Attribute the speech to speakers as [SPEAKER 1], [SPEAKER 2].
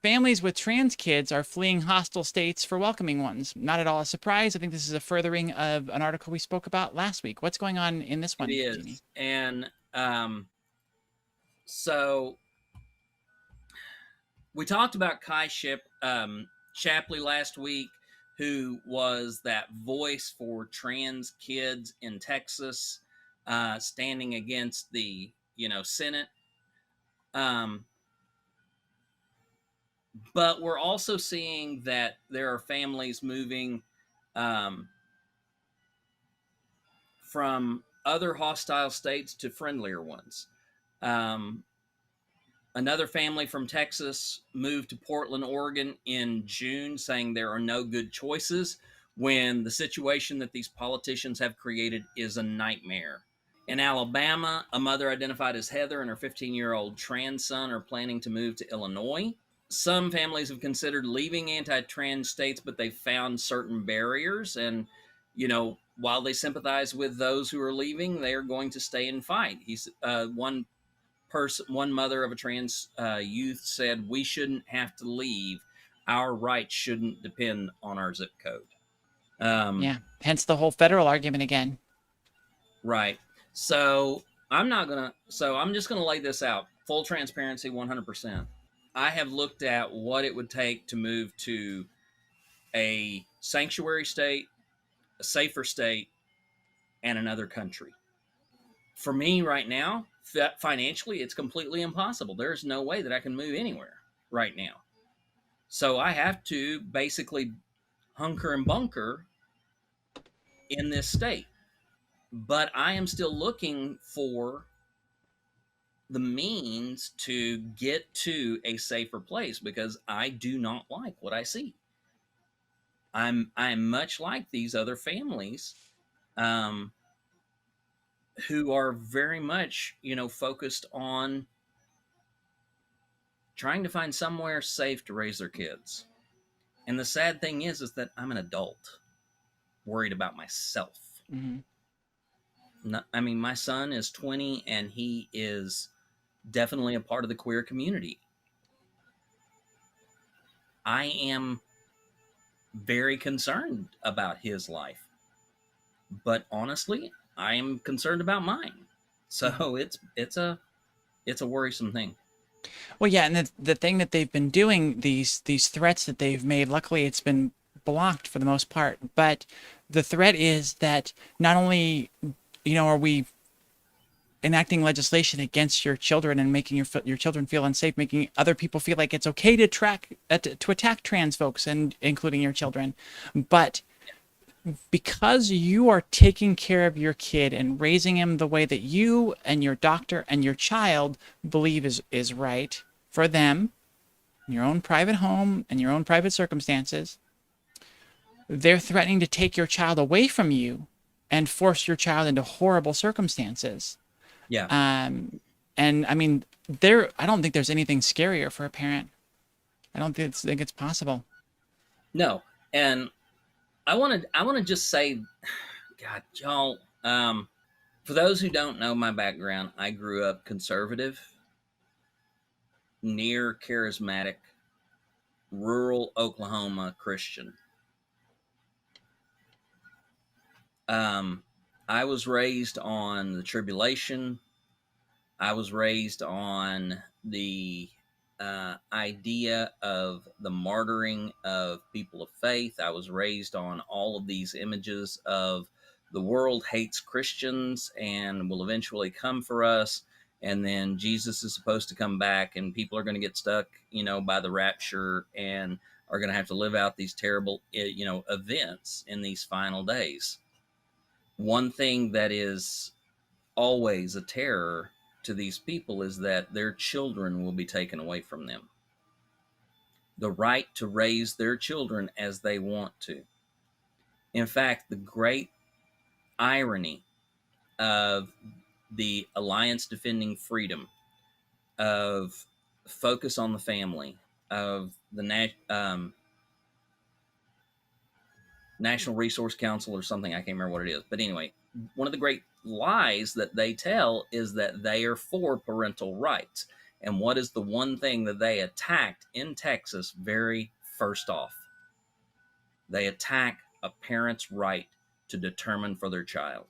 [SPEAKER 1] families with trans kids are fleeing hostile states for welcoming ones. Not at all a surprise. I think this is a furthering of an article we spoke about last week. What's going on in this
[SPEAKER 2] It
[SPEAKER 1] one, Jeannie?
[SPEAKER 2] is. And so we talked about Shapley last week, who was that voice for trans kids in Texas, standing against the Senate. Um, but we're also seeing that there are families moving um, from other hostile states to friendlier ones. Um, Another family from Texas moved to Portland, Oregon in June, saying there are no good choices when the situation that these politicians have created is a nightmare. In Alabama, a mother identified as Heather and her 15-year-old trans son are planning to move to Illinois. Some families have considered leaving anti-trans states, but they found certain barriers. And, while they sympathize with those who are leaving, they are going to stay and fight. One mother of a trans youth said, "We shouldn't have to leave. Our rights shouldn't depend on our zip code."
[SPEAKER 1] Yeah, hence the whole federal argument again.
[SPEAKER 2] Right. So I'm just gonna lay this out. Full transparency, 100%. I have looked at what it would take to move to a sanctuary state, a safer state, and another country. For me right now, financially, it's completely impossible. There's no way that I can move anywhere right now. So I have to basically hunker and bunker in this state. But I am still looking for the means to get to a safer place because I do not like what I see. I'm much like these other families um, who are very much, focused on trying to find somewhere safe to raise their kids. And the sad thing is that I'm an adult worried about myself.
[SPEAKER 1] Mm-hmm.
[SPEAKER 2] I mean, my son is 20 and he is definitely a part of the queer community. I am very concerned about his life, but honestly, I am concerned about mine. So it's a worrisome thing.
[SPEAKER 1] Well, yeah, and the thing that they've been doing, these threats that they've made, luckily it's been blocked for the most part. But the threat is that not only, are we enacting legislation against your children and making your children feel unsafe, making other people feel like it's okay to attack trans folks and including your children, but because you are taking care of your kid and raising him the way that you and your doctor and your child believe is right for them, in your own private home and your own private circumstances, they're threatening to take your child away from you and force your child into horrible circumstances.
[SPEAKER 2] Yeah.
[SPEAKER 1] And I mean, I don't think there's anything scarier for a parent. I don't think it's possible.
[SPEAKER 2] No. And I want to just say, God, y'all, for those who don't know my background, I grew up conservative, near charismatic, rural Oklahoma Christian. I was raised on the tribulation. I was raised on the idea of the martyring of people of faith. I was raised on all of these images of the world hates Christians and will eventually come for us. And then Jesus is supposed to come back, and people are going to get stuck, by the rapture and are going to have to live out these terrible, events in these final days. One thing that is always a terror to these people is that their children will be taken away from them. The right to raise their children as they want to. In fact, the great irony of the Alliance Defending Freedom, of focus on the family, of the National Resource Council or something, I can't remember what it is. But anyway, one of the great lies that they tell is that they are for parental rights. And what is the one thing that they attacked in Texas very first off? They attack a parent's right to determine for their child.